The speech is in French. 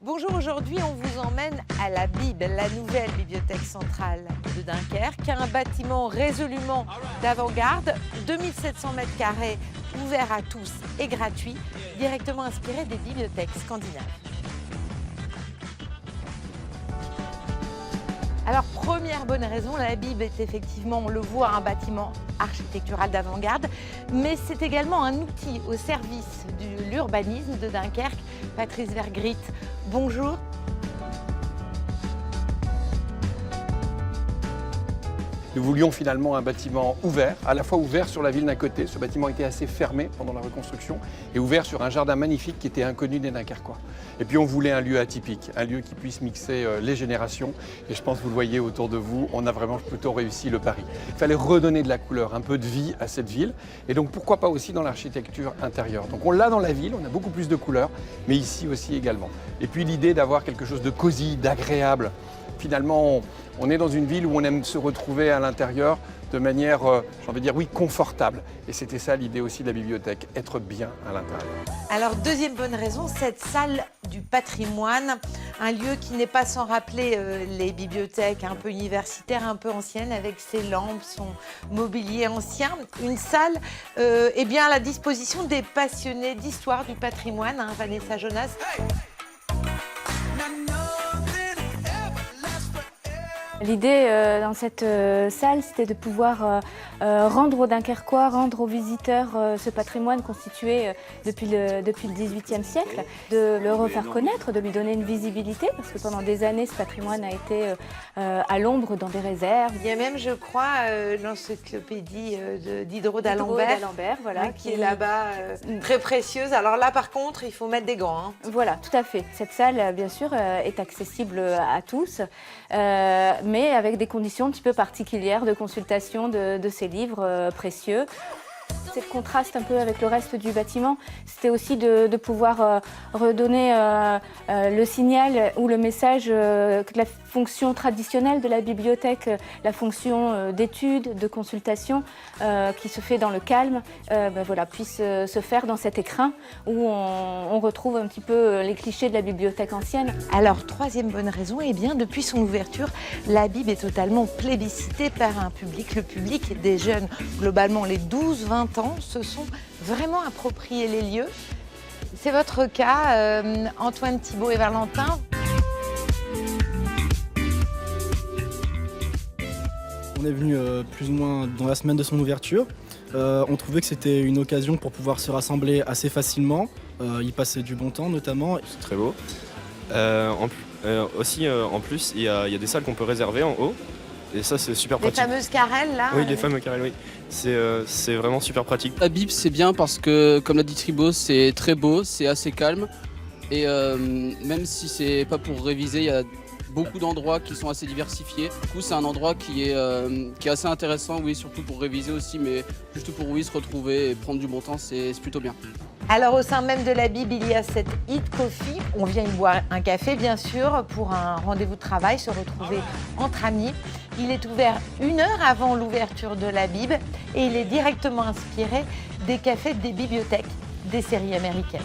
Bonjour, aujourd'hui on vous emmène à la Bib, la nouvelle bibliothèque centrale de Dunkerque, un bâtiment résolument d'avant-garde, 2700 mètres carrés, ouvert à tous et gratuit, directement inspiré des bibliothèques scandinaves. Alors, première bonne raison, la Bib est effectivement, on le voit, un bâtiment architectural d'avant-garde, mais c'est également un outil au service de l'urbanisme de Dunkerque. Patrice Vergrit, bonjour. Nous voulions finalement un bâtiment ouvert, à la fois ouvert sur la ville d'un côté, ce bâtiment était assez fermé pendant la reconstruction, et ouvert sur un jardin magnifique qui était inconnu des Dunkerquois. Et puis on voulait un lieu atypique, un lieu qui puisse mixer les générations, et je pense que vous le voyez autour de vous, on a vraiment plutôt réussi le pari. Il fallait redonner de la couleur, un peu de vie à cette ville, et donc pourquoi pas aussi dans l'architecture intérieure. Donc on l'a dans la ville, on a beaucoup plus de couleurs, mais ici aussi également. Et puis l'idée d'avoir quelque chose de cosy, d'agréable. Finalement, on est dans une ville où on aime se retrouver à l'intérieur de manière, j'ai envie de dire, oui, confortable. Et c'était ça l'idée aussi de la bibliothèque, être bien à l'intérieur. Alors, deuxième bonne raison, cette salle du patrimoine, un lieu qui n'est pas sans rappeler les bibliothèques un peu universitaires, un peu anciennes, avec ses lampes, son mobilier ancien. Une salle eh bien, à la disposition des passionnés d'histoire du patrimoine, hein, Vanessa Jonas. L'idée dans cette salle, c'était de pouvoir rendre aux Dunkerquois, rendre aux visiteurs ce patrimoine constitué depuis le XVIIIe siècle, de le refaire connaître, de lui donner une visibilité, parce que pendant des années, ce patrimoine a été à l'ombre dans des réserves. Il y a même, je crois, l'encyclopédie d'Hydro d'Alembert, voilà, qui est là-bas, très précieuse. Alors là, par contre, il faut mettre des gants. Hein. Voilà, tout à fait. Cette salle, bien sûr, est accessible à tous, mais avec des conditions un petit peu particulières de consultation de ces livres précieux. C'est le contraste un peu avec le reste du bâtiment. C'était aussi de pouvoir redonner le signal ou le message que la fonction traditionnelle de la bibliothèque, la fonction d'étude, de consultation qui se fait dans le calme, voilà, puisse se faire dans cet écrin où on retrouve un petit peu les clichés de la bibliothèque ancienne. Alors, troisième bonne raison, eh bien, depuis son ouverture, la Bib est totalement plébiscitée par un public, le public des jeunes. Globalement, les 12-20 ans se sont vraiment appropriés les lieux. C'est votre cas, Antoine, Thibault et Valentin. On est venu plus ou moins dans la semaine de son ouverture. On trouvait que c'était une occasion pour pouvoir se rassembler assez facilement, y passer du bon temps notamment. C'est très beau. En plus, il y a des salles qu'on peut réserver en haut. Et ça, c'est super pratique. Les fameuses carrelles, là. Oui, les fameux carrels, oui. C'est vraiment super pratique. La Bib, c'est bien parce que, comme l'a dit Thibault, c'est très beau, c'est assez calme. Et même si c'est pas pour réviser, il y a beaucoup d'endroits qui sont assez diversifiés. Du coup, c'est un endroit qui est assez intéressant, oui, surtout pour réviser aussi, mais juste pour se retrouver et prendre du bon temps, c'est plutôt bien. Alors, au sein même de la Bib, il y a cette Hit Coffee. On vient y boire un café, bien sûr, pour un rendez-vous de travail, se retrouver entre amis. Il est ouvert 1 heure avant l'ouverture de la Bib et il est directement inspiré des cafés des bibliothèques des séries américaines.